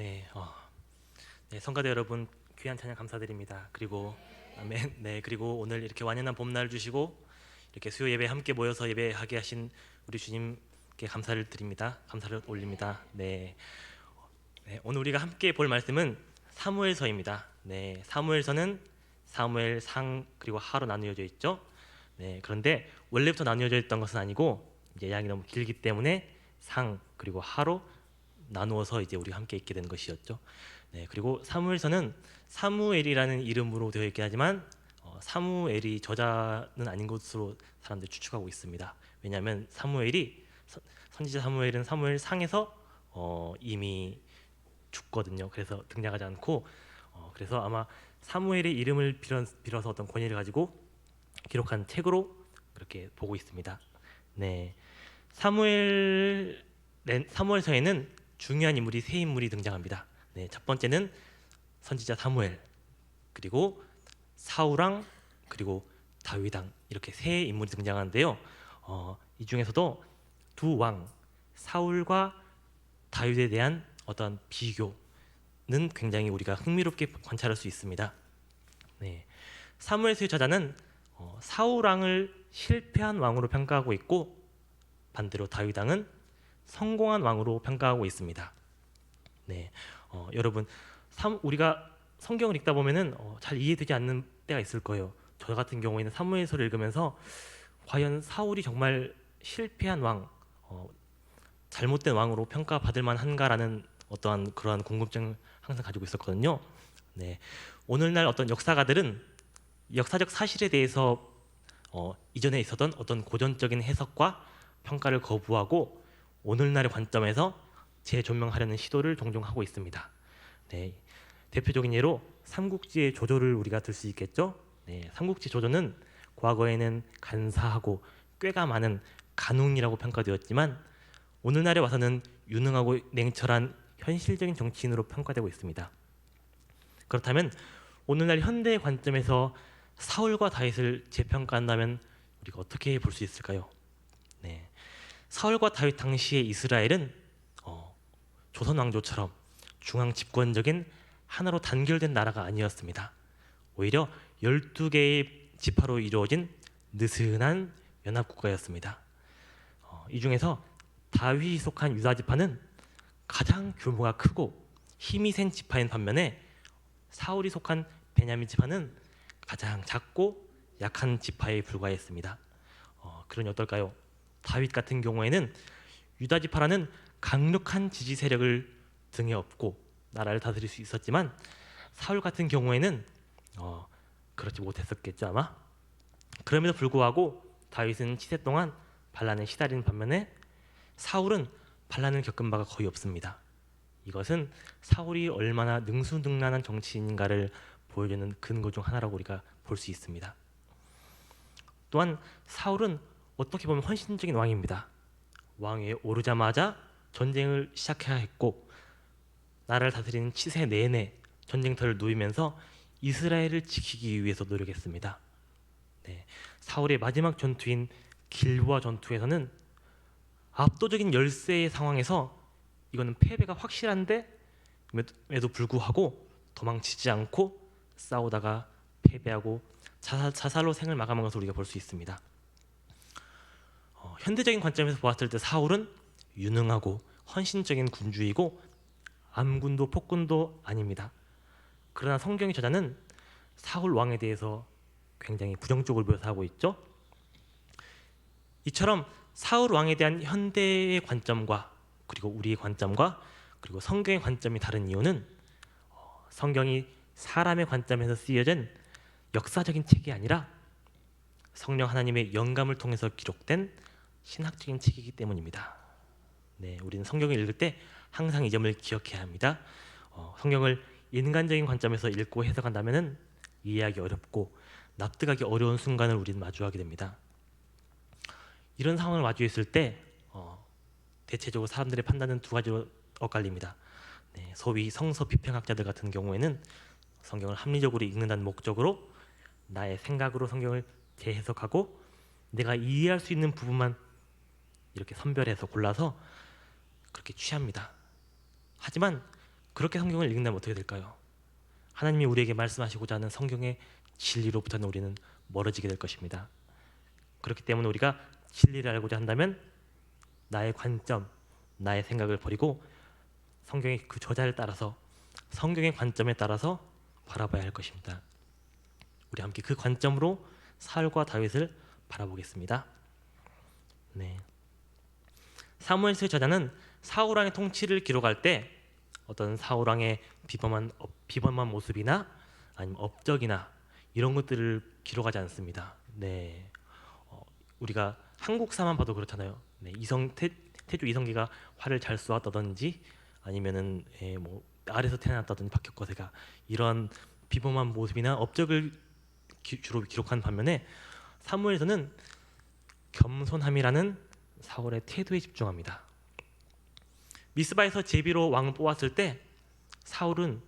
네, 네, 성가대 여러분 귀한 찬양 감사드립니다. 그리고 아멘. 네, 그리고 오늘 이렇게 완연한 봄날 주시고 이렇게 수요 예배 함께 모여서 예배하게 하신 우리 주님께 감사를 드립니다. 감사를 올립니다. 네, 네, 오늘 우리가 함께 볼 말씀은 사무엘서입니다. 네, 사무엘서는 사무엘, 상 그리고 하로 나누어져 있죠. 네, 그런데 원래부터 나누어져 있던 것은 아니고 이제 양이 너무 길기 때문에 상 그리고 하로 나누어서 이제 우리가 함께 있게 된 것이었죠. 네, 그리고 사무엘서는 사무엘이라는 이름으로 되어 있긴 하지만 사무엘이 저자는 아닌 것으로 사람들이 추측하고 있습니다. 왜냐하면 선지자 사무엘은 사무엘 상에서 이미 죽거든요. 그래서 등장하지 않고 그래서 아마 사무엘의 이름을 빌어서 어떤 권위를 가지고 기록한 책으로 그렇게 보고 있습니다. 네, 사무엘서에는 중요한 인물이 세 인물이 등장합니다. 네, 첫 번째는 선지자 사무엘, 그리고 사울왕, 그리고 다윗왕 이렇게 세 인물이 등장하는데요. 이 중에서도 두 왕, 사울과 다윗에 대한 어떤 비교는 굉장히 우리가 흥미롭게 관찰할 수 있습니다. 네, 사무엘서의 저자는 사울왕을 실패한 왕으로 평가하고 있고 반대로 다윗왕은 성공한 왕으로 평가하고 있습니다. 네, 여러분 우리가 성경을 읽다 보면은 잘 이해되지 않는 때가 있을 거예요. 저 같은 경우에는 사무엘서를 읽으면서 과연 사울이 정말 실패한 왕, 잘못된 왕으로 평가받을 만한가라는 어떠한 그러한 궁금증을 항상 가지고 있었거든요. 네, 오늘날 어떤 역사가들은 역사적 사실에 대해서 이전에 있었던 어떤 고전적인 해석과 평가를 거부하고 오늘날의 관점에서 재조명하려는 시도를 종종 하고 있습니다. 네, 대표적인 예로 삼국지의 조조를 우리가 들 수 있겠죠. 네, 삼국지 조조는 과거에는 간사하고 꾀가 많은 간웅이라고 평가되었지만 오늘날에 와서는 유능하고 냉철한 현실적인 정치인으로 평가되고 있습니다. 그렇다면 오늘날 현대의 관점에서 사울과 다윗을 재평가한다면 우리가 어떻게 볼 수 있을까요? 네, 사울과 다윗 당시의 이스라엘은 조선 왕조처럼 중앙 집권적인 하나로 단결된 나라가 아니었습니다. 오히려 12개의 지파로 이루어진 느슨한 연합국가였습니다. 이 중에서 다윗이 속한 유다 지파는 가장 규모가 크고 힘이 센 지파인 반면에 사울이 속한 베냐민 지파는 가장 작고 약한 지파에 불과했습니다. 그러니 어떨까요? 다윗 같은 경우에는 유다 지파라는 강력한 지지 세력을 등에 업고 나라를 다스릴 수 있었지만 사울 같은 경우에는 그렇지 못했었겠죠 아마. 그럼에도 불구하고 다윗은 시대 동안 반란에 시달리는 반면에 사울은 반란을 겪은 바가 거의 없습니다. 이것은 사울이 얼마나 능수능란한 정치인인가를 보여주는 근거 중 하나라고 우리가 볼 수 있습니다. 또한 사울은 어떻게 보면 헌신적인 왕입니다. 왕위에 오르자마자 전쟁을 시작해야 했고 나라를 다스리는 치세 내내 전쟁터를 누이면서 이스라엘을 지키기 위해서 노력했습니다. 네, 사울의 마지막 전투인 길보아 전투에서는 압도적인 열세의 상황에서 이거는 패배가 확실한데 에도 불구하고 도망치지 않고 싸우다가 패배하고 자살로 생을 마감한 것을 우리가 볼 수 있습니다. 현대적인 관점에서 보았을 때 사울은 유능하고 헌신적인 군주이고 암군도 폭군도 아닙니다. 그러나 성경의 저자는 사울 왕에 대해서 굉장히 부정적으로 묘사하고 있죠. 이처럼 사울 왕에 대한 현대의 관점과 그리고 우리의 관점과 그리고 성경의 관점이 다른 이유는 성경이 사람의 관점에서 쓰여진 역사적인 책이 아니라 성령 하나님의 영감을 통해서 기록된 신학적인 책이기 때문입니다. 네, 우리는 성경을 읽을 때 항상 이 점을 기억해야 합니다. 성경을 인간적인 관점에서 읽고 해석한다면 이해하기 어렵고 납득하기 어려운 순간을 우리는 마주하게 됩니다. 이런 상황을 마주했을 때 대체적으로 사람들의 판단은 두 가지로 엇갈립니다. 네, 소위 성서 비평학자들 같은 경우에는 성경을 합리적으로 읽는다는 목적으로 나의 생각으로 성경을 재해석하고 내가 이해할 수 있는 부분만 이렇게 선별해서 골라서 그렇게 취합니다. 하지만 그렇게 성경을 읽는다면 어떻게 될까요? 하나님이 우리에게 말씀하시고자 하는 성경의 진리로부터는 우리는 멀어지게 될 것입니다. 그렇기 때문에 우리가 진리를 알고자 한다면 나의 관점, 나의 생각을 버리고 성경의 그 저자를 따라서 성경의 관점에 따라서 바라봐야 할 것입니다. 우리 함께 그 관점으로 사울과 다윗을 바라보겠습니다. 네. 사무엘서의 저자는 사울 왕의 통치를 기록할 때 어떤 사울 왕의 비범한 모습이나 아니면 업적이나 이런 것들을 기록하지 않습니다. 네. 우리가 한국사만 봐도 그렇잖아요. 네. 태조 이성계가 활을 잘 쏘았다든지 아니면은 뭐 아래서 태어났다든지 박혁거세가 이런 비범한 모습이나 업적을 주로 기록한 반면에 사무엘서는 겸손함이라는 사울의 태도에 집중합니다. 미스바에서 제비로 왕을 뽑았을 때 사울은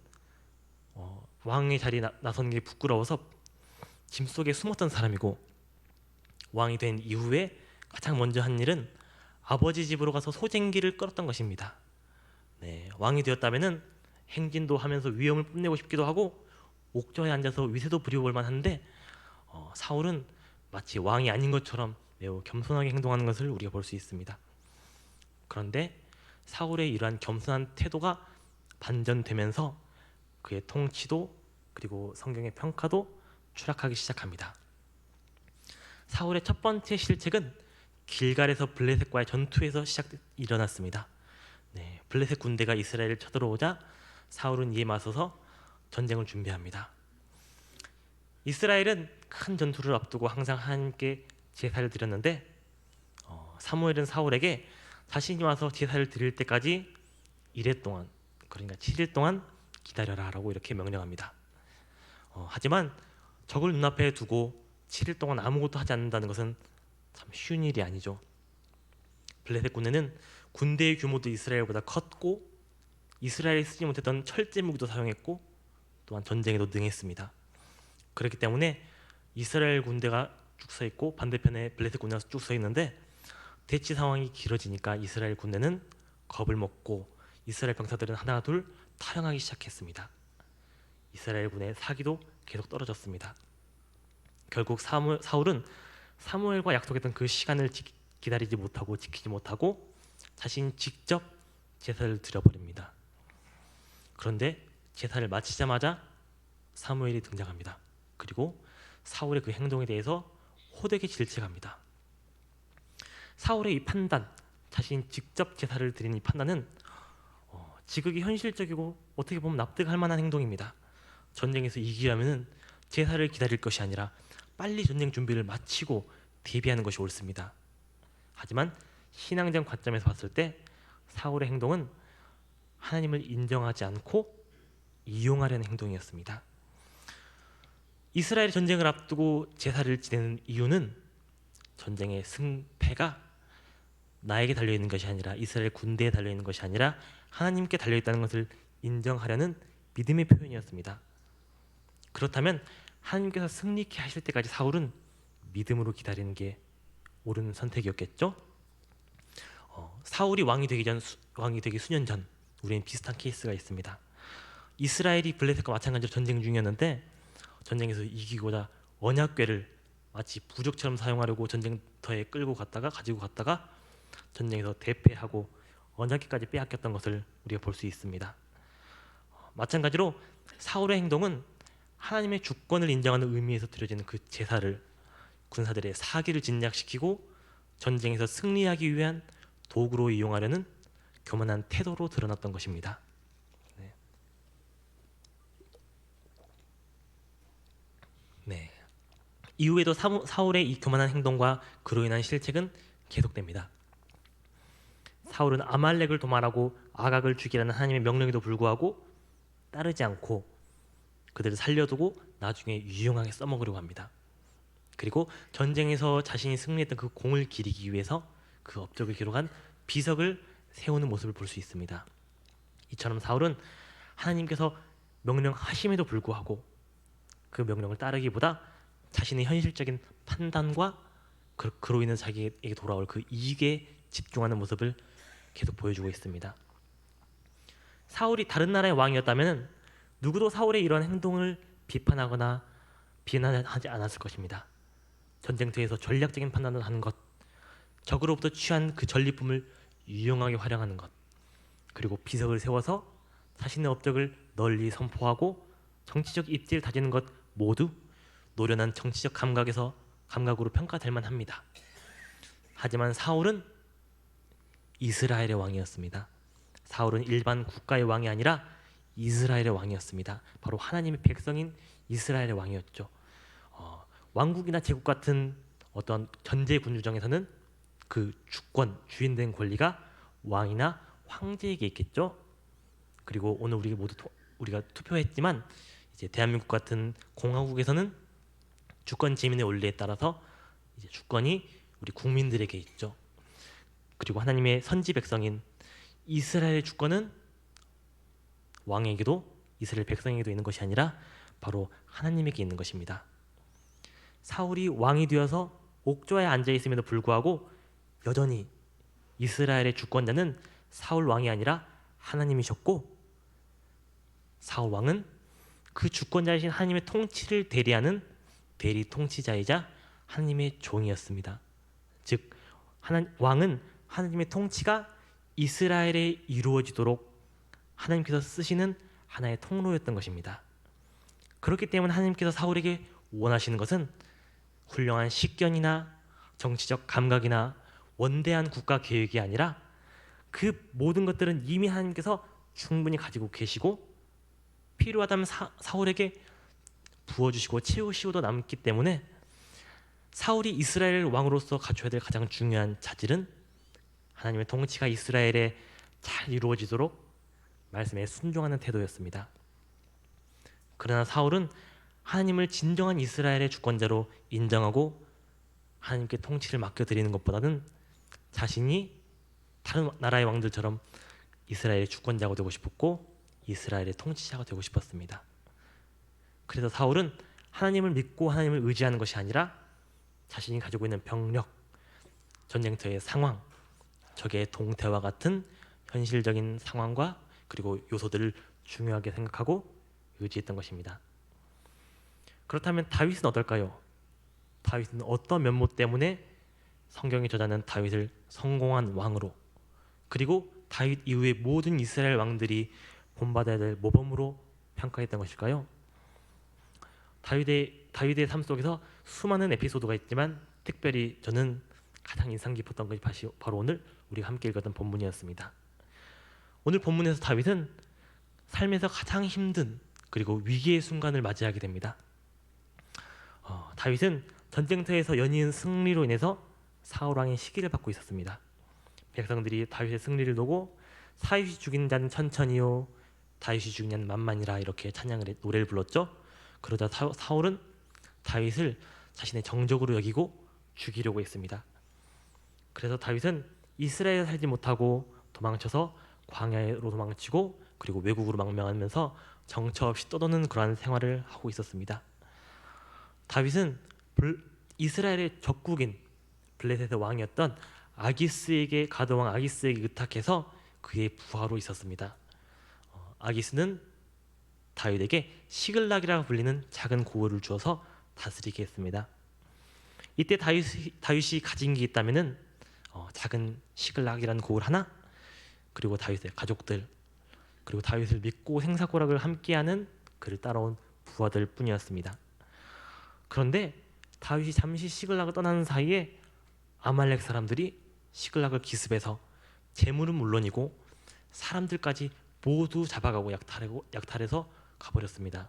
왕의 자리에 나선 게 부끄러워서 짐 속에 숨었던 사람이고, 왕이 된 이후에 가장 먼저 한 일은 아버지 집으로 가서 소쟁기를 끌었던 것입니다. 네, 왕이 되었다면은 행진도 하면서 위엄을 뽐내고 싶기도 하고 옥저에 앉아서 위세도 부려볼 만한데 사울은 마치 왕이 아닌 것처럼 매우 겸손하게 행동하는 것을 우리가 볼 수 있습니다. 그런데 사울의 이러한 겸손한 태도가 반전되면서 그의 통치도 그리고 성경의 평가도 추락하기 시작합니다. 사울의 첫 번째 실책은 길갈에서 블레셋과의 전투에서 일어났습니다. 네, 블레셋 군대가 이스라엘을 쳐들어오자 사울은 이에 맞서서 전쟁을 준비합니다. 이스라엘은 큰 전투를 앞두고 항상 하나님께 제사를 드렸는데 사무엘은 사울에게 자신이 와서 제사를 드릴 때까지 1회 동안, 그러니까 7일 동안 기다려라 라고 이렇게 명령합니다. 하지만 적을 눈앞에 두고 7일 동안 아무것도 하지 않는다는 것은 참 쉬운 일이 아니죠. 블레셋 군대는 군대의 규모도 이스라엘보다 컸고 이스라엘이 쓰지 못했던 철제 무기도 사용했고 또한 전쟁에도 능했습니다. 그렇기 때문에 이스라엘 군대가 쭉 서 있고 반대편에 블레셋 군대가 쭉 서 있는데 대치 상황이 길어지니까 이스라엘 군대는 겁을 먹고 이스라엘 병사들은 하나 둘 탈영하기 시작했습니다. 이스라엘 군의 사기도 계속 떨어졌습니다. 결국 사울은 사무엘과 약속했던 그 시간을 기다리지 못하고 지키지 못하고 자신이 직접 제사를 드려버립니다. 그런데 제사를 마치자마자 사무엘이 등장합니다. 그리고 사울의 그 행동에 대해서 호되게 질책합니다. 사울의 이 판단, 자신이 직접 제사를 드린 이 판단은 지극히 현실적이고 어떻게 보면 납득할 만한 행동입니다. 전쟁에서 이기려면 제사를 기다릴 것이 아니라 빨리 전쟁 준비를 마치고 대비하는 것이 옳습니다. 하지만 신앙적 관점에서 봤을 때 사울의 행동은 하나님을 인정하지 않고 이용하려는 행동이었습니다. 이스라엘 전쟁을 앞두고 제사를 지내는 이유는 전쟁의 승패가 나에게 달려있는 것이 아니라 이스라엘 군대에 달려있는 것이 아니라 하나님께 달려있다는 것을 인정하려는 믿음의 표현이었습니다. 그렇다면 하나님께서 승리케 하실 때까지 사울은 믿음으로 기다리는 게 옳은 선택이었겠죠? 사울이 왕이 되기 수년 전 우리는 비슷한 케이스가 있습니다. 이스라엘이 블레셋과 마찬가지로 전쟁 중이었는데 전쟁에서 이기고자 언약궤를 마치 부적처럼 사용하려고 전쟁터에 가지고 갔다가 전쟁에서 대패하고 언약궤까지 빼앗겼던 것을 우리가 볼 수 있습니다. 마찬가지로 사울의 행동은 하나님의 주권을 인정하는 의미에서 드려지는 그 제사를 군사들의 사기를 진략시키고 전쟁에서 승리하기 위한 도구로 이용하려는 교만한 태도로 드러났던 것입니다. 네. 이후에도 사울의 이 교만한 행동과 그로 인한 실책은 계속됩니다. 사울은 아말렉을 도말하고 아각을 죽이라는 하나님의 명령에도 불구하고 따르지 않고 그들을 살려두고 나중에 유용하게 써먹으려고 합니다. 그리고 전쟁에서 자신이 승리했던 그 공을 기리기 위해서 그 업적을 기록한 비석을 세우는 모습을 볼 수 있습니다. 이처럼 사울은 하나님께서 명령하심에도 불구하고 그 명령을 따르기보다 자신의 현실적인 판단과 그로 인해 자기에게 돌아올 그 이익에 집중하는 모습을 계속 보여주고 있습니다. 사울이 다른 나라의 왕이었다면 누구도 사울의 이런 행동을 비판하거나 비난하지 않았을 것입니다. 전쟁터에서 전략적인 판단을 하는 것, 적으로부터 취한 그 전리품을 유용하게 활용하는 것, 그리고 비석을 세워서 자신의 업적을 널리 선포하고 정치적 입지를 다지는 것 모두 노련한 정치적 감각으로 평가될 만합니다. 하지만 사울은 이스라엘의 왕이었습니다. 사울은 일반 국가의 왕이 아니라 이스라엘의 왕이었습니다. 바로 하나님의 백성인 이스라엘의 왕이었죠. 왕국이나 제국 같은 어떤 전제 군주정에서는 그 주권, 주인된 권리가 왕이나 황제에게 있겠죠. 그리고 오늘 우리가 투표했지만 이제 대한민국 같은 공화국에서는 주권 지민의 원리에 따라서 이제 주권이 우리 국민들에게 있죠. 그리고 하나님의 선지 백성인 이스라엘의 주권은 왕에게도 이스라엘 백성에게도 있는 것이 아니라 바로 하나님에게 있는 것입니다. 사울이 왕이 되어서 옥좌에 앉아 있음에도 불구하고 여전히 이스라엘의 주권자는 사울 왕이 아니라 하나님이셨고, 사울 왕은 그 주권자이신 하나님의 통치를 대리하는 대리 통치자이자 하나님의 종이었습니다. 즉 왕은 하나님의 통치가 이스라엘에 이루어지도록 하나님께서 쓰시는 하나의 통로였던 것입니다. 그렇기 때문에 하나님께서 사울에게 원하시는 것은 훌륭한 식견이나 정치적 감각이나 원대한 국가 계획이 아니라 그 모든 것들은 이미 하나님께서 충분히 가지고 계시고 필요하다면 사울에게 부어주시고 채우시고도 남기 때문에 사울이 이스라엘 왕으로서 갖춰야 될 가장 중요한 자질은 하나님의 통치가 이스라엘에 잘 이루어지도록 말씀에 순종하는 태도였습니다. 그러나 사울은 하나님을 진정한 이스라엘의 주권자로 인정하고 하나님께 통치를 맡겨드리는 것보다는 자신이 다른 나라의 왕들처럼 이스라엘의 주권자가 되고 싶었고 이스라엘의 통치자가 되고 싶었습니다. 그래서 사울은 하나님을 믿고 하나님을 의지하는 것이 아니라 자신이 가지고 있는 병력, 전쟁터의 상황, 적의 동태와 같은 현실적인 상황과 그리고 요소들을 중요하게 생각하고 의지했던 것입니다. 그렇다면 다윗은 어떨까요? 다윗은 어떤 면모 때문에 성경이 저자는 다윗을 성공한 왕으로, 그리고 다윗 이후의 모든 이스라엘 왕들이 본받아야 될 모범으로 평가했던 것일까요? 다윗의 삶 속에서 수많은 에피소드가 있지만 특별히 저는 가장 인상 깊었던 것이 바로 오늘 우리가 함께 읽었던 본문이었습니다. 오늘 본문에서 다윗은 삶에서 가장 힘든 그리고 위기의 순간을 맞이하게 됩니다. 다윗은 전쟁터에서 연이은 승리로 인해서 사울 왕의 시기를 받고 있었습니다. 백성들이 다윗의 승리를 보고 다윗이 죽인 자는 천천히요, 다윗이 죽인 자는 만만이라 이렇게 노래를 불렀죠. 그러자 사울은 다윗을 자신의 정적으로 여기고 죽이려고 했습니다. 그래서 다윗은 이스라엘에 살지 못하고 도망쳐서 광야로 도망치고 그리고 외국으로 망명하면서 정처 없이 떠도는 그러한 생활을 하고 있었습니다. 다윗은 이스라엘의 적국인 블레셋의 왕이었던 가드왕 아기스에게 의탁해서 그의 부하로 있었습니다. 아기스는 다윗에게 시글락이라고 불리는 작은 고을을 주어서 다스리게 했습니다. 이때 다윗이 가진 게 있다면은 작은 시글락이라는 고을 하나, 그리고 다윗의 가족들, 그리고 다윗을 믿고 생사고락을 함께하는 그를 따라온 부하들 뿐이었습니다. 그런데 다윗이 잠시 시글락을 떠나는 사이에 아말렉 사람들이 시글락을 기습해서 재물은 물론이고 사람들까지 모두 잡아가고 약탈해서 가버렸습니다.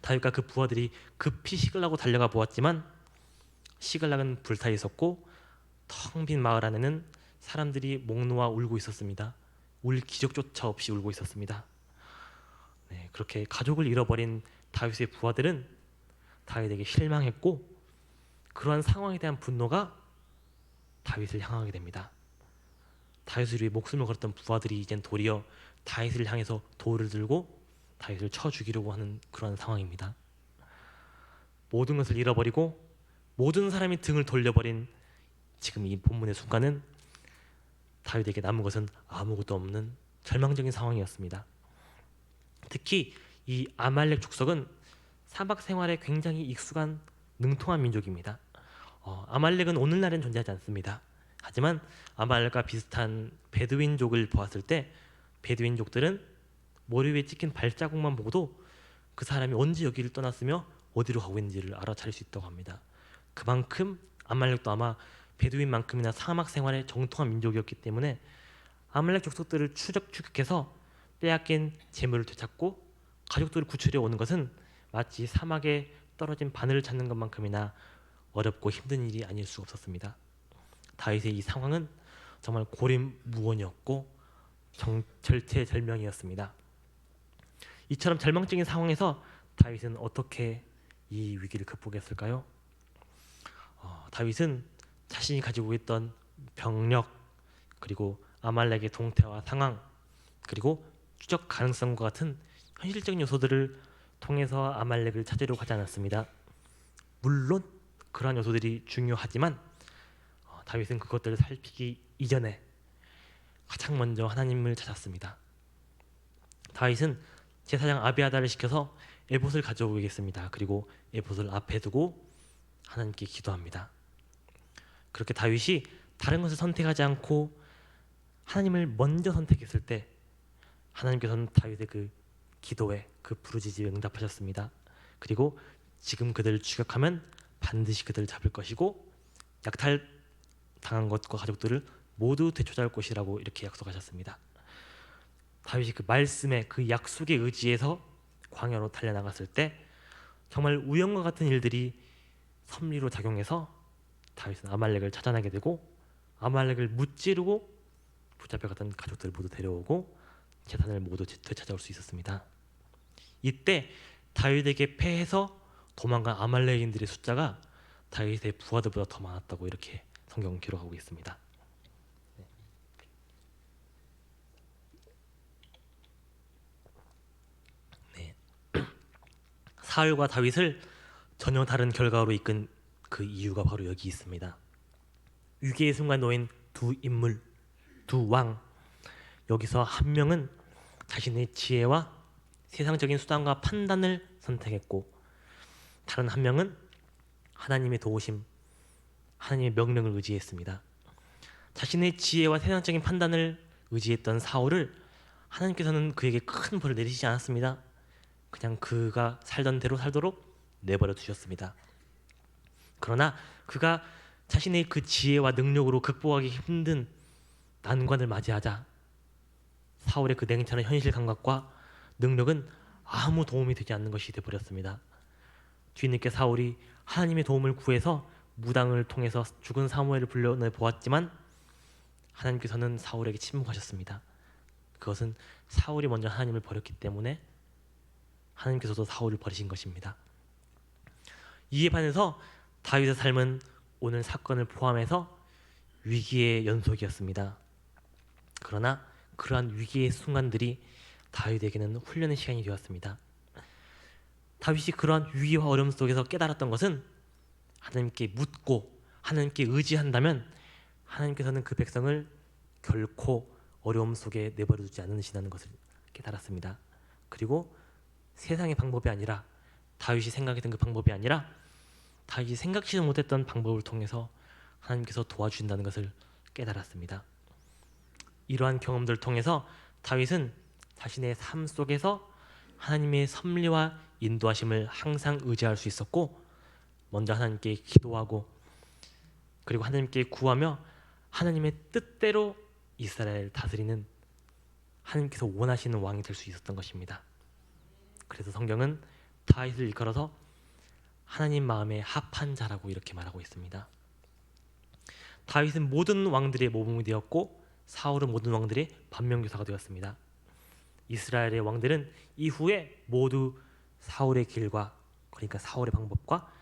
다윗과 그 부하들이 급히 시글락으로 달려가 보았지만 시글락은 불타 있었고 텅 빈 마을 안에는 사람들이 목 놓아 울고 있었습니다. 울 기적조차 없이 울고 있었습니다. 그렇게 가족을 잃어버린 다윗의 부하들은 다윗에게 실망했고 그러한 상황에 대한 분노가 다윗을 향하게 됩니다. 다윗을 위해 목숨을 걸었던 부하들이 이젠 도리어 다윗을 향해서 돌을 들고 다윗을 쳐 죽이려고 하는 그런 상황입니다. 모든 것을 잃어버리고 모든 사람이 등을 돌려버린 지금 이 본문의 순간은 다윗에게 남은 것은 아무것도 없는 절망적인 상황이었습니다. 특히 이 아말렉 족속은 사막 생활에 굉장히 익숙한 능통한 민족입니다. 아말렉은 오늘날엔 존재하지 않습니다. 하지만 아말렉과 비슷한 베두인족을 보았을 때 베두인족들은 머리 위에 찍힌 발자국만 보고도 그 사람이 언제 여기를 떠났으며 어디로 가고 있는지를 알아차릴 수 있다고 합니다. 그만큼 아말렉도 아마 베두인만큼이나 사막 생활에 정통한 민족이었기 때문에 아말렉 족속들을 추격해서 빼앗긴 재물을 되찾고 가족들을 구출해 오는 것은 마치 사막에 떨어진 바늘을 찾는 것만큼이나 어렵고 힘든 일이 아닐 수 없었습니다. 다윗의 이 상황은 정말 고립무원이었고 절체절명이었습니다. 이처럼 절망적인 상황에서 다윗은 어떻게 이 위기를 극복했을까요? 다윗은 자신이 가지고 있던 병력, 그리고 아말렉의 동태와 상황, 그리고 추적 가능성과 같은 현실적인 요소들을 통해서 아말렉을 찾으려 가지 않았습니다. 물론 그러한 요소들이 중요하지만 다윗은 그것들을 살피기 이전에 가장 먼저 하나님을 찾았습니다. 다윗은 제사장 아비아달을 시켜서 에봇을 가져오겠습니다. 그리고 에봇을 앞에 두고 하나님께 기도합니다. 그렇게 다윗이 다른 것을 선택하지 않고 하나님을 먼저 선택했을 때 하나님께서는 다윗의 그 기도에, 그 부르짖음에 응답하셨습니다. 그리고 지금 그들을 추격하면 반드시 그들을 잡을 것이고 약탈당한 것과 가족들을 모두 되찾아올 것이라고 이렇게 약속하셨습니다. 다윗이 그 말씀에, 그 약속에 의지해서 광야로 달려나갔을 때 정말 우연과 같은 일들이 섭리로 작용해서 다윗은 아말렉을 찾아내게 되고 아말렉을 무찌르고 붙잡혀갔던 가족들을 모두 데려오고 재산을 모두 되찾아올 수 있었습니다. 이때 다윗에게 패해서 도망간 아말렉인들의 숫자가 다윗의 부하들보다 더 많았다고 이렇게 성경은 기록하고 있습니다. 네. 사울과 다윗을 전혀 다른 결과로 이끈 그 이유가 바로 여기 있습니다. 위기의 순간 놓인 두 인물, 두 왕. 여기서 한 명은 자신의 지혜와 세상적인 수단과 판단을 선택했고 다른 한 명은 하나님의 도우심, 하나님의 명령을 의지했습니다. 자신의 지혜와 세상적인 판단을 의지했던 사울을 하나님께서는 그에게 큰 벌을 내리시지 않았습니다. 그냥 그가 살던 대로 살도록 내버려 두셨습니다. 그러나 그가 자신의 그 지혜와 능력으로 극복하기 힘든 난관을 맞이하자 사울의 그 냉철한 현실 감각과 능력은 아무 도움이 되지 않는 것이 되어버렸습니다. 뒤늦게 사울이 하나님의 도움을 구해서 무당을 통해서 죽은 사무엘을 불러내 보았지만 하나님께서는 사울에게 침묵하셨습니다. 그것은 사울이 먼저 하나님을 버렸기 때문에 하나님께서도 사울을 버리신 것입니다. 이에 반해서 다윗의 삶은 오늘 사건을 포함해서 위기의 연속이었습니다. 그러나 그러한 위기의 순간들이 다윗에게는 훈련의 시간이 되었습니다. 다윗이 그러한 위기와 어려움 속에서 깨달았던 것은 하나님께 묻고 하나님께 의지한다면 하나님께서는 그 백성을 결코 어려움 속에 내버려두지 않으시다는 것을 깨달았습니다. 그리고 세상의 방법이 아니라 다윗이 생각했던 그 방법이 아니라 다윗이 생각지도 못했던 방법을 통해서 하나님께서 도와주신다는 것을 깨달았습니다. 이러한 경험들을 통해서 다윗은 자신의 삶 속에서 하나님의 섭리와 인도하심을 항상 의지할 수 있었고 먼저 하나님께 기도하고 그리고 하나님께 구하며 하나님의 뜻대로 이스라엘을 다스리는 하나님께서 원하시는 왕이 될 수 있었던 것입니다. 그래서 성경은 다윗을 일컬어서 하나님 마음에 합한 자라고 이렇게 말하고 있습니다. 다윗은 모든 왕들의 모범이 되었고 사울은 모든 왕들의 반면교사가 되었습니다. 이스라엘의 왕들은 이후에 모두 사울의 길과 그러니까 사울의 방법과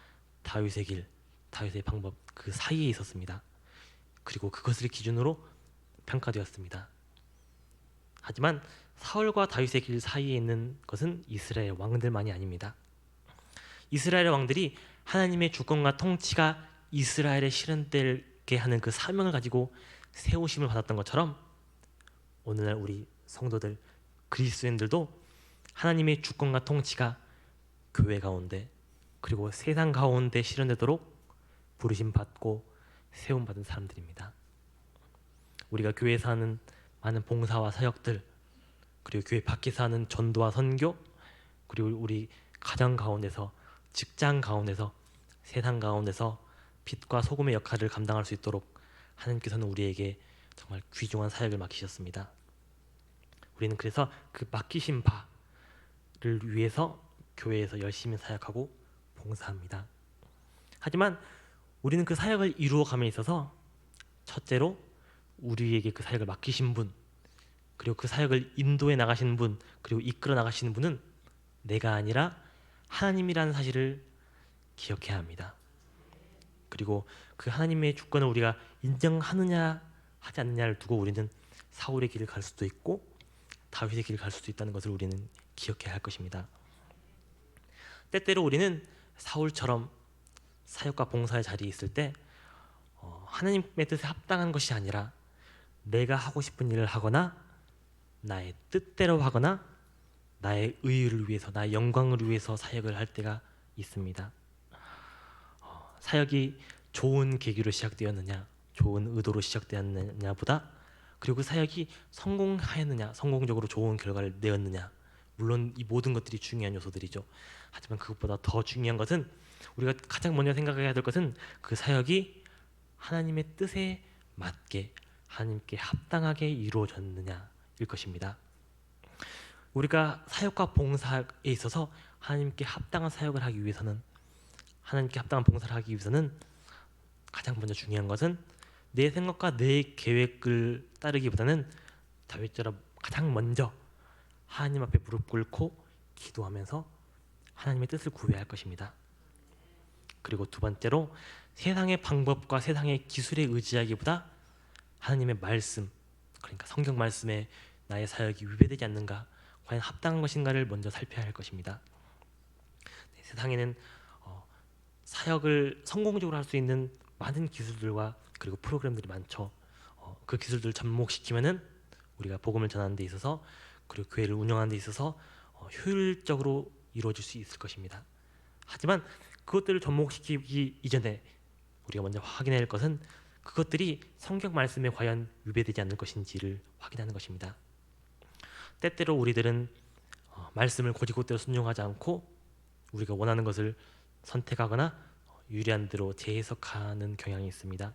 다윗의 길, 다윗의 방법 그 사이에 있었습니다. 그리고 그것을 기준으로 평가되었습니다. 하지만 사울과 다윗의 길 사이에 있는 것은 이스라엘 왕들만이 아닙니다. 이스라엘 왕들이 하나님의 주권과 통치가 이스라엘에 실현되게 하는 그 사명을 가지고 세우심을 받았던 것처럼 오늘날 우리 성도들, 그리스도인들도 하나님의 주권과 통치가 교회 가운데 그리고 세상 가운데 실현되도록 부르심 받고 세움 받은 사람들입니다. 우리가 교회에서 하는 많은 봉사와 사역들, 그리고 교회 밖에서 하는 전도와 선교, 그리고 우리 가정 가운데서, 직장 가운데서, 세상 가운데서 빛과 소금의 역할을 감당할 수 있도록 하나님께서는 우리에게 정말 귀중한 사역을 맡기셨습니다. 우리는 그래서 그 맡기신 바를 위해서 교회에서 열심히 사역하고 봉사합니다. 하지만 우리는 그 사역을 이루어감에 있어서 첫째로 우리에게 그 사역을 맡기신 분, 그리고 그 사역을 인도해 나가시는 분, 그리고 이끌어 나가시는 분은 내가 아니라 하나님이라는 사실을 기억해야 합니다. 그리고 그 하나님의 주권을 우리가 인정하느냐 하지 않느냐를 두고 우리는 사울의 길을 갈 수도 있고 다윗의 길을 갈 수도 있다는 것을 우리는 기억해야 할 것입니다. 때때로 우리는 사울처럼 사역과 봉사의 자리에 있을 때 하나님의 뜻에 합당한 것이 아니라 내가 하고 싶은 일을 하거나 나의 뜻대로 하거나 나의 의의를 위해서, 나의 영광을 위해서 사역을 할 때가 있습니다. 사역이 좋은 계기로 시작되었느냐, 좋은 의도로 시작되었느냐보다, 그리고 그 사역이 성공하였느냐, 성공적으로 좋은 결과를 내었느냐, 물론 이 모든 것들이 중요한 요소들이죠. 하지만 그것보다 더 중요한 것은, 우리가 가장 먼저 생각해야 될 것은 그 사역이 하나님의 뜻에 맞게 하나님께 합당하게 이루어졌느냐일 것입니다. 우리가 사역과 봉사에 있어서 하나님께 합당한 사역을 하기 위해서는, 하나님께 합당한 봉사를 하기 위해서는 가장 먼저 중요한 것은 내 생각과 내 계획을 따르기보다는 다윗처럼 가장 먼저 하나님 앞에 무릎 꿇고 기도하면서 하나님의 뜻을 구해야 할 것입니다. 그리고 두 번째로 세상의 방법과 세상의 기술에 의지하기보다 하나님의 말씀, 그러니까 성경 말씀에 나의 사역이 위배되지 않는가, 과연 합당한 것인가를 먼저 살펴야 할 것입니다. 세상에는 사역을 성공적으로 할 수 있는 많은 기술들과 그리고 프로그램들이 많죠. 그 기술들을 접목시키면은 우리가 복음을 전하는 데 있어서, 그리고 교회를 운영하는 데 있어서 효율적으로 이루어질 수 있을 것입니다. 하지만 그것들을 접목시키기 이전에 우리가 먼저 확인해야 할 것은 그것들이 성경 말씀에 과연 위배되지 않는 것인지를 확인하는 것입니다. 때때로 우리들은 말씀을 곧이곧대로 순종하지 않고 우리가 원하는 것을 선택하거나 유리한 대로 재해석하는 경향이 있습니다.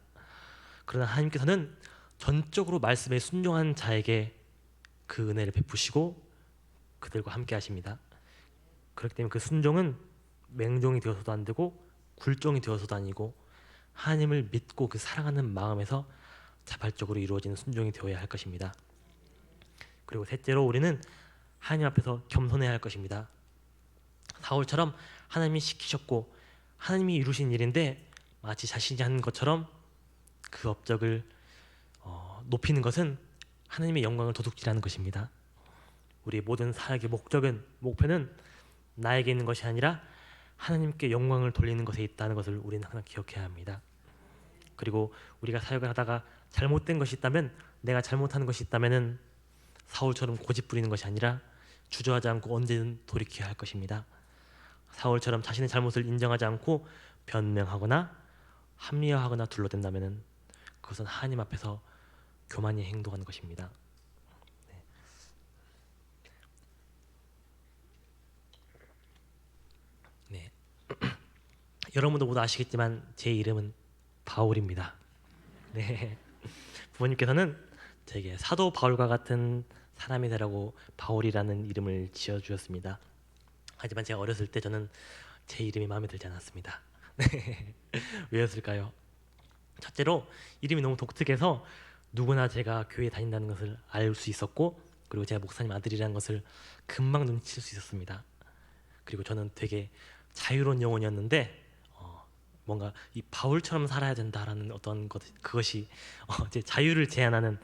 그러나 하나님께서는 전적으로 말씀에 순종한 자에게 그 은혜를 베푸시고 그들과 함께 하십니다. 그렇기 때문에 그 순종은 맹종이 되어서도 안 되고 굴종이 되어서도 아니고 하나님을 믿고 그 사랑하는 마음에서 자발적으로 이루어지는 순종이 되어야 할 것입니다. 그리고 셋째로 우리는 하나님 앞에서 겸손해야 할 것입니다. 사울처럼 하나님이 시키셨고 하나님이 이루신 일인데 마치 자신이 한 것처럼 그 업적을 높이는 것은 하나님의 영광을 도둑질하는 것입니다. 우리의 모든 사역의 목표는 나에게 있는 것이 아니라 하나님께 영광을 돌리는 것에 있다는 것을 우리는 항상 기억해야 합니다. 그리고 우리가 사역을 하다가 잘못된 것이 있다면, 내가 잘못하는 것이 있다면은 사울처럼 고집 부리는 것이 아니라 주저하지 않고 언제든 돌이켜야 할 것입니다. 사울처럼 자신의 잘못을 인정하지 않고 변명하거나 합리화하거나 둘러댄다면은 그것은 하나님 앞에서 교만히 행동하는 것입니다. 네. 여러분도 모두 아시겠지만 제 이름은 바울입니다. 네. 부모님께서는 제게 사도 바울과 같은 사람이 되라고 바울이라는 이름을 지어주셨습니다. 하지만 제가 어렸을 때 저는 제 이름이 마음에 들지 않았습니다. 네. 왜였을까요? 첫째로 이름이 너무 독특해서 누구나 제가 교회에 다닌다는 것을 알 수 있었고, 그리고 제가 목사님 아들이라는 것을 금방 눈치챌 수 있었습니다. 그리고 저는 되게 자유로운 영혼이었는데 뭔가 이 바울처럼 살아야 된다라는 어떤 그것이 제 자유를 제한하는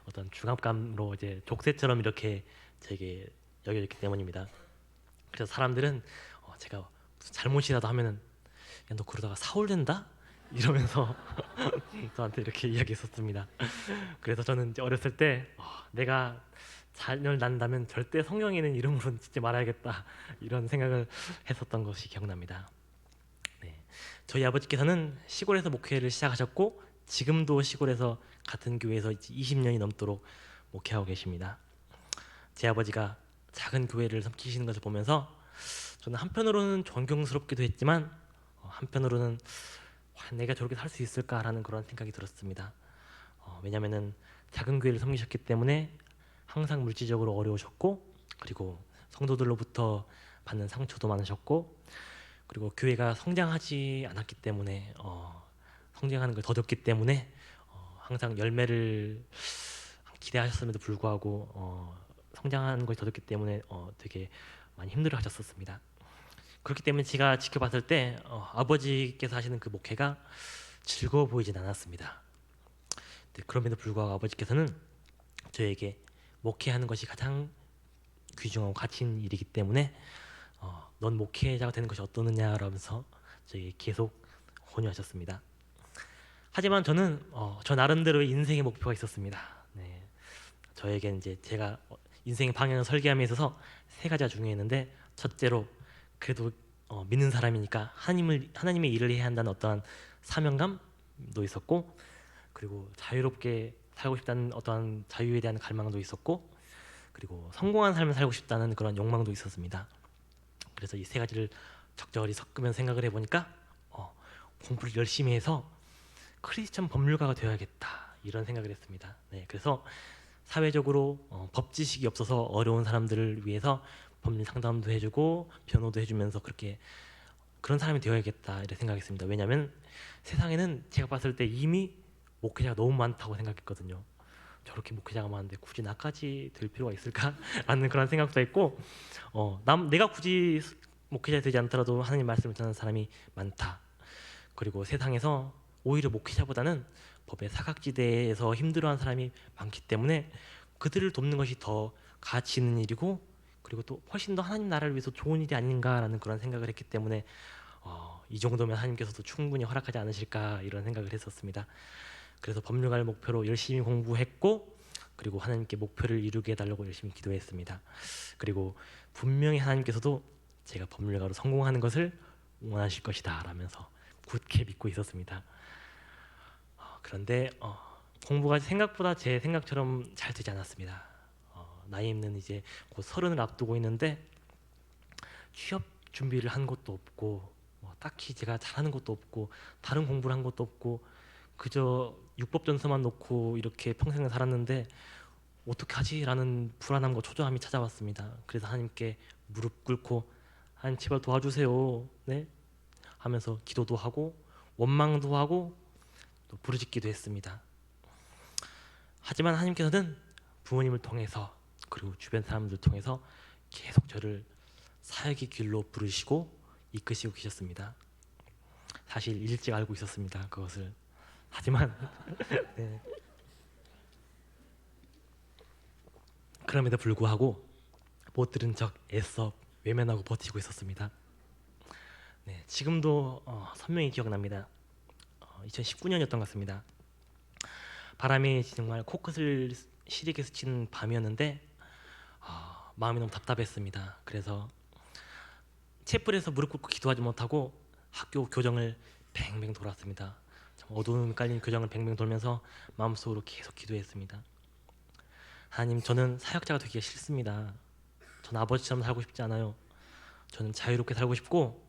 어떤 중압감으로 이제 족쇄처럼 이렇게 제게 여겨졌기 때문입니다. 그래서 사람들은 제가 무슨 잘못이라도 하면은 야, 너 그러다가 사울 된다? 이러면서 저한테 이렇게 이야기했었습니다. 그래서 저는 이제 어렸을 때 내가 자녀를 낳는다면 절대 성경에는 이름으로 짓지 말아야겠다 이런 생각을 했었던 것이 기억납니다. 네. 저희 아버지께서는 시골에서 목회를 시작하셨고 지금도 시골에서 같은 교회에서 20년이 넘도록 목회하고 계십니다. 제 아버지가 작은 교회를 섬기시는 것을 보면서 저는 한편으로는 존경스럽기도 했지만 한편으로는 와, 내가 저렇게 살 수 있을까라는 그런 생각이 들었습니다. 왜냐하면은 작은 교회를 섬기셨기 때문에 항상 물질적으로 어려우셨고 그리고 성도들로부터 받는 상처도 많으셨고 그리고 교회가 성장하지 않았기 때문에 성장하는 걸 더뎠기 때문에 항상 열매를 기대하셨음에도 불구하고 성장하는 걸 더뎠기 때문에 되게 많이 힘들어하셨었습니다. 그렇기 때문에 제가 지켜봤을 때 아버지께서 하시는 그 목회가 즐거워 보이진 않았습니다. 그럼에도 불구하고 아버지께서는 저에게 목회하는 것이 가장 귀중하고 가치인 일이기 때문에 넌 목회자가 되는 것이 어떠느냐라면서 저에게 계속 권유하셨습니다. 하지만 저는 저 나름대로의 인생의 목표가 있었습니다. 네. 저에겐 이제 제가 인생의 방향을 설계함에 있어서 세 가지가 중요했는데 첫째로 그래도 믿는 사람이니까 하나님의 일을 해야 한다는 어떠한 사명감도 있었고 그리고 자유롭게 살고 싶다는 어떠한 자유에 대한 갈망도 있었고 그리고 성공한 삶을 살고 싶다는 그런 욕망도 있었습니다. 그래서 이 세 가지를 적절히 섞으면 생각을 해보니까 공부를 열심히 해서 크리스천 법률가가 되어야겠다 이런 생각을 했습니다. 네, 그래서 사회적으로 법 지식이 없어서 어려운 사람들을 위해서 법률 상담도 해주고 변호도 해주면서 그렇게 그런 사람이 되어야겠다 이렇게 생각했습니다. 왜냐하면 세상에는 제가 봤을 때 이미 목회자가 너무 많다고 생각했거든요. 저렇게 목회자가 많은데 굳이 나까지 될 필요가 있을까라는 그런 생각도 했고 내가 굳이 목회자 되지 않더라도 하나님 말씀을 전하는 사람이 많다. 그리고 세상에서 오히려 목회자보다는 법의 사각지대에서 힘들어하는 사람이 많기 때문에 그들을 돕는 것이 더 가치 있는 일이고 그리고 또 훨씬 더 하나님 나라를 위해서 좋은 일이 아닌가라는 그런 생각을 했기 때문에 이 정도면 하나님께서도 충분히 허락하지 않으실까 이런 생각을 했었습니다. 그래서 법률가를 목표로 열심히 공부했고 그리고 하나님께 목표를 이루게 해달라고 열심히 기도했습니다. 그리고 분명히 하나님께서도 제가 법률가로 성공하는 것을 원하실 것이다 라면서 굳게 믿고 있었습니다. 그런데 공부가 생각보다 제 생각처럼 잘 되지 않았습니다. 나이는 이제 곧 30을 앞두고 있는데 취업 준비를 한 것도 없고 딱히 제가 잘하는 것도 없고 다른 공부를 한 것도 없고 그저 육법전서만 놓고 이렇게 평생을 살았는데 어떻게 하지? 라는 불안함과 초조함이 찾아왔습니다. 그래서 하나님께 무릎 꿇고 하나님 제발 도와주세요 네? 하면서 기도도 하고 원망도 하고 또 부르짖기도 했습니다. 하지만 하나님께서는 부모님을 통해서 그리고 주변 사람들을 통해서 계속 저를 사역의 길로 부르시고 이끄시고 계셨습니다. 사실 일찍 알고 있었습니다. 그것을. 하지만 네. 그럼에도 불구하고 못 들은 척 애써 외면하고 버티고 있었습니다. 네, 지금도 선명히 기억납니다. 2019년이었던 것 같습니다. 바람이 정말 코끝을 시리게 스치는 밤이었는데 마음이 너무 답답했습니다. 그래서 촛불에서 무릎 꿇고 기도하지 못하고 학교 교정을 뱅뱅 돌았습니다. 어두움이 깔린 교정을 뱅뱅 돌면서 마음속으로 계속 기도했습니다. 하나님, 저는 사역자가 되기가 싫습니다. 저는 아버지처럼 살고 싶지 않아요. 저는 자유롭게 살고 싶고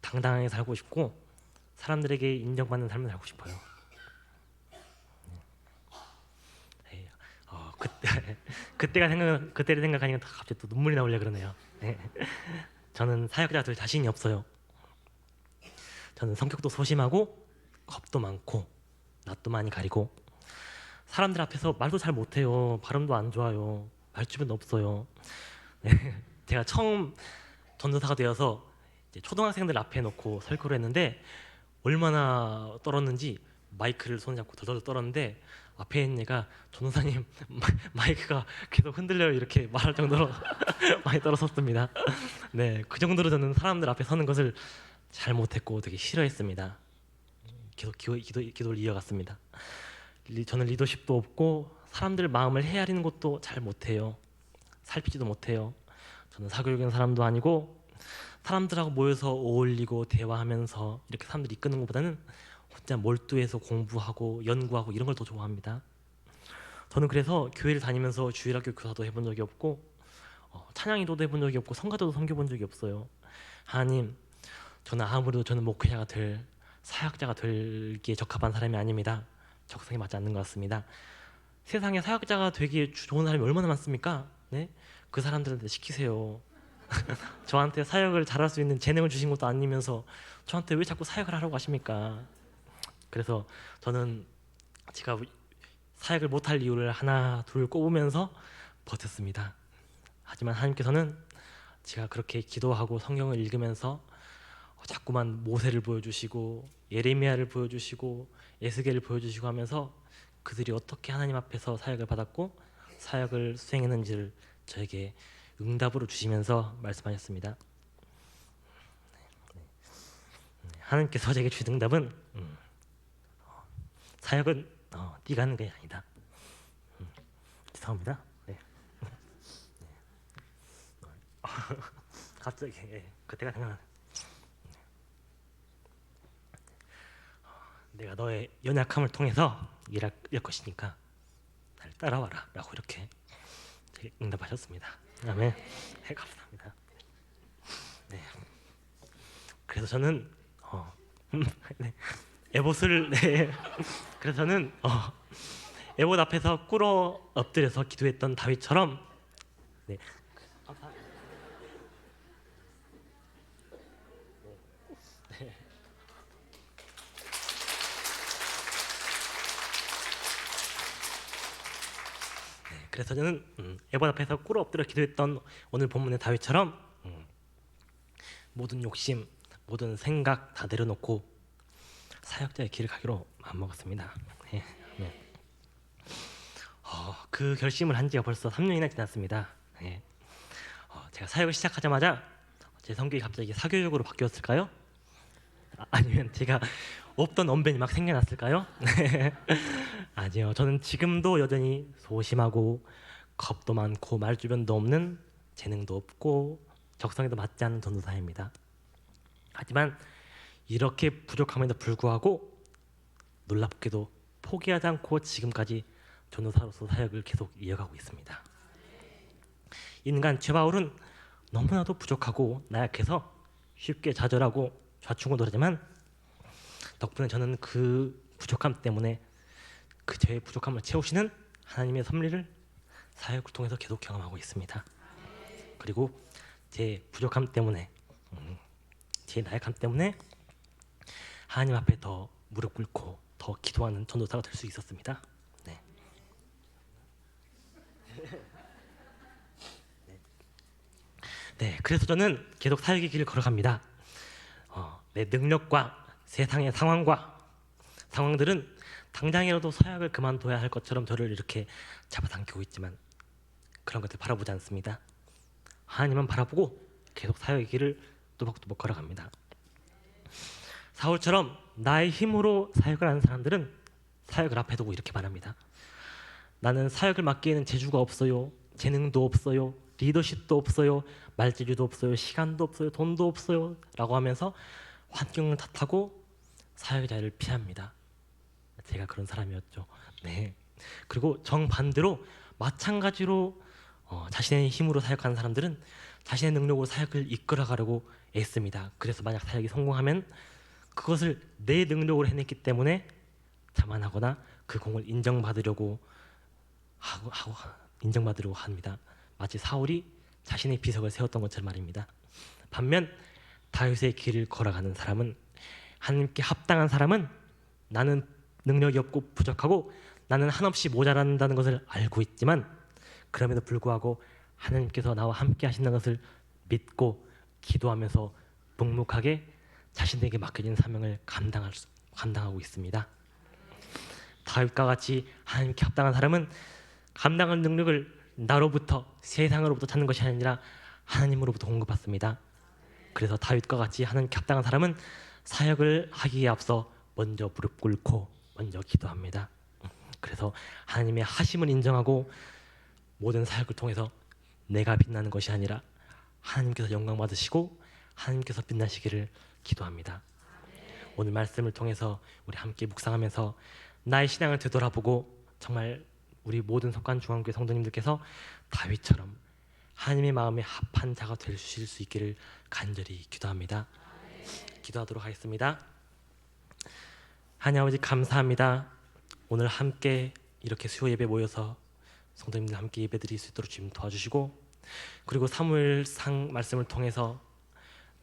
당당하게 살고 싶고 사람들에게 인정받는 삶을 살고 싶어요. 그때를 생각하니까 갑자기 또 눈물이 나오려 그러네요. 네. 저는 사역자가 될 자신이 없어요. 저는 성격도 소심하고 겁도 많고 낯도 많이 가리고 사람들 앞에서 말도 잘 못해요. 발음도 안 좋아요. 말주변도 없어요. 네. 제가 처음 전도사가 되어서 이제 초등학생들 앞에 놓고 설교를 했는데 얼마나 떨었는지 마이크를 손에 잡고 덜덜 떨었는데 앞에 있는 애가 전도사님 마이크가 계속 흔들려요 이렇게 말할 정도로 많이 떨었었습니다. 네, 그 정도로 저는 사람들 앞에 서는 것을 잘 못했고 되게 싫어했습니다. 계속 기도를 이어갔습니다. 저는 리더십도 없고 사람들 마음을 헤아리는 것도 잘 못해요. 살피지도 못해요. 저는 사교육인 사람도 아니고 사람들하고 모여서 어울리고 대화하면서 이렇게 사람들 이끄는 것보다는 혼자 몰두해서 공부하고 연구하고 이런 걸 더 좋아합니다. 저는 그래서 교회를 다니면서 주일학교 교사도 해본 적이 없고 찬양인도도 해본 적이 없고 성가대도 섬겨본 적이 없어요. 하나님, 저는 목회자가 될 사역자가 되기에 적합한 사람이 아닙니다. 적성에 맞지 않는 것 같습니다. 세상에 사역자가 되기에 좋은 사람이 얼마나 많습니까? 네? 그 사람들한테 시키세요. 저한테 사역을 잘할 수 있는 재능을 주신 것도 아니면서 저한테 왜 자꾸 사역을 하라고 하십니까? 그래서 저는 제가 사역을 못할 이유를 하나 둘 꼽으면서 버텼습니다. 하지만 하나님께서는 제가 그렇게 기도하고 성경을 읽으면서 자꾸만 모세를 보여주시고 예레미야를 보여주시고 에스겔을 보여주시고 하면서 그들이 어떻게 하나님 앞에서 사역을 받았고 사역을 수행했는지를 저에게 응답으로 주시면서 말씀하셨습니다. 하나님께서 저에게 주신 응답은 사역은 네가 하는 게 아니다. 죄송합니다. 네. 갑자기 그때가 생각나. 내가 너의 연약함을 통해서 일할 것이니까 날 따라와라 라고 이렇게 응답하셨습니다. 아멘. 네, 감사합니다. 네. 그래서 저는 네. 에봇을 네. 그래서 저는 에봇 앞에서 꿇어 엎드려서 기도했던 다윗처럼 네. 그래서 저는 에봇 앞에서 꿇어 엎드려 기도했던 오늘 본문의 다윗처럼 모든 욕심, 모든 생각 다 내려놓고 사역자의 길을 가기로 마음먹었습니다. 네. 네. 그 결심을 한 지가 벌써 3년이나 지났습니다. 네. 제가 사역을 시작하자마자 제 성격이 갑자기 사교육으로 바뀌었을까요? 아니면 제가 없던 언변이 막 생겨났을까요? 아니요. 저는 지금도 여전히 소심하고 겁도 많고 말주변도 없는 재능도 없고 적성에도 맞지 않는 전도사입니다. 하지만 이렇게 부족함에도 불구하고 놀랍게도 포기하지 않고 지금까지 전도사로서 사역을 계속 이어가고 있습니다. 인간 최바울은 너무나도 부족하고 나약해서 쉽게 좌절하고 좌충우돌하지만 덕분에 저는 그 부족함 때문에 그 저의 부족함을 채우시는 하나님의 섭리를 사역을 통해서 계속 경험하고 있습니다. 그리고 제 부족함 때문에 제 나약함 때문에 하나님 앞에 더 무릎 꿇고 더 기도하는 전도사가 될 수 있었습니다. 네. 네, 그래서 저는 계속 사역의 길을 걸어갑니다. 내 능력과 세상의 상황들은 당장이라도 사역을 그만둬야 할 것처럼 저를 이렇게 잡아당기고 있지만 그런 것들 바라보지 않습니다. 하나님은 바라보고 계속 사역의 길을 또박또박 걸어갑니다. 사울처럼 나의 힘으로 사역을 하는 사람들은 사역을 앞에 두고 이렇게 말합니다. 나는 사역을 맡기에는 재주가 없어요. 재능도 없어요. 리더십도 없어요. 말재주도 없어요. 시간도 없어요. 돈도 없어요. 라고 하면서 환경을 탓하고 사역의 자리를 피합니다. 제가 그런 사람이었죠. 네. 그리고 정반대로 마찬가지로 자신의 힘으로 사역하는 사람들은 자신의 능력으로 사역을 이끌어가려고 애씁니다. 그래서 만약 사역이 성공하면 그것을 내 능력으로 해냈기 때문에 자만하거나 그 공을 인정받으려고 합니다. 마치 사울이 자신의 비석을 세웠던 것처럼 말입니다. 반면 다윗의 길을 걸어가는 사람은 하나님께 합당한 사람은 나는 능력이 없고 부족하고 나는 한없이 모자란다는 것을 알고 있지만 그럼에도 불구하고 하나님께서 나와 함께 하신다는 것을 믿고 기도하면서 묵묵하게 자신에게 맡겨진 사명을 감당하고 있습니다. 다윗과 같이 하나님께 합당한 사람은 감당할 능력을 나로부터 세상으로부터 찾는 것이 아니라 하나님으로부터 공급받습니다. 그래서 다윗과 같이 하나님께 합당한 사람은 사역을 하기에 앞서 먼저 무릎 꿇고 먼저 기도합니다. 그래서 하나님의 하심을 인정하고 모든 사역을 통해서 내가 빛나는 것이 아니라 하나님께서 영광 받으시고 하나님께서 빛나시기를 기도합니다. 오늘 말씀을 통해서 우리 함께 묵상하면서 나의 신앙을 되돌아보고 정말 우리 모든 석관중앙교회 성도님들께서 다윗처럼 하나님의 마음에 합한 자가 되실 수 있기를 간절히 기도합니다. 기도하도록 하겠습니다. 하나님 아버지 감사합니다. 오늘 함께 이렇게 수요 예배 모여서 성도님들 함께 예배 드릴 수 있도록 주님 도와주시고, 그리고 사무엘상 말씀을 통해서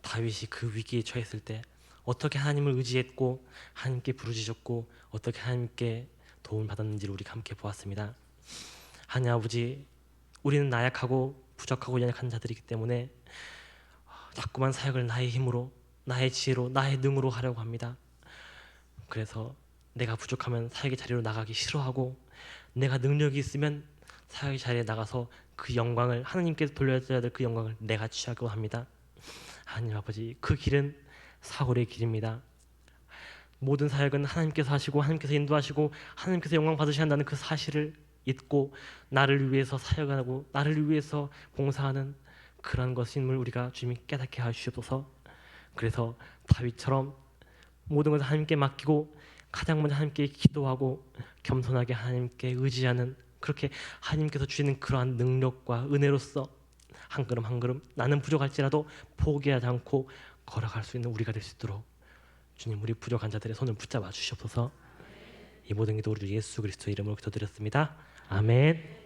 다윗이 그 위기에 처했을 때 어떻게 하나님을 의지했고 하나님께 부르짖었고 어떻게 하나님께 도움을 받았는지를 우리가 함께 보았습니다. 하나님 아버지, 우리는 나약하고 부족하고 연약한 자들이기 때문에 자꾸만 사역을 나의 힘으로, 나의 지혜로, 나의 능으로 하려고 합니다. 그래서 내가 부족하면 사역의 자리로 나가기 싫어하고, 내가 능력이 있으면 사역의 자리에 나가서 그 영광을, 하나님께서 돌려줘야 될 그 영광을 내가 취하고 합니다. 하나님 아버지, 그 길은 사울의 길입니다. 모든 사역은 하나님께서 하시고 하나님께서 인도하시고 하나님께서 영광 받으셔야 한다는 그 사실을 잊고 나를 위해서 사역하고 나를 위해서 봉사하는 그런 것임을 우리가 주님이 깨닫게 하시옵소서. 그래서 다윗처럼 모든 것을 하나님께 맡기고 가장 먼저 하나님께 기도하고 겸손하게 하나님께 의지하는, 그렇게 하나님께서 주시는 그러한 능력과 은혜로서 한 걸음 한 걸음 나는 부족할지라도 포기하지 않고 걸어갈 수 있는 우리가 될 수 있도록 주님, 우리 부족한 자들의 손을 붙잡아 주시옵소서. 이 모든 기도 우리 예수 그리스도의 이름으로 기도드렸습니다. 아멘.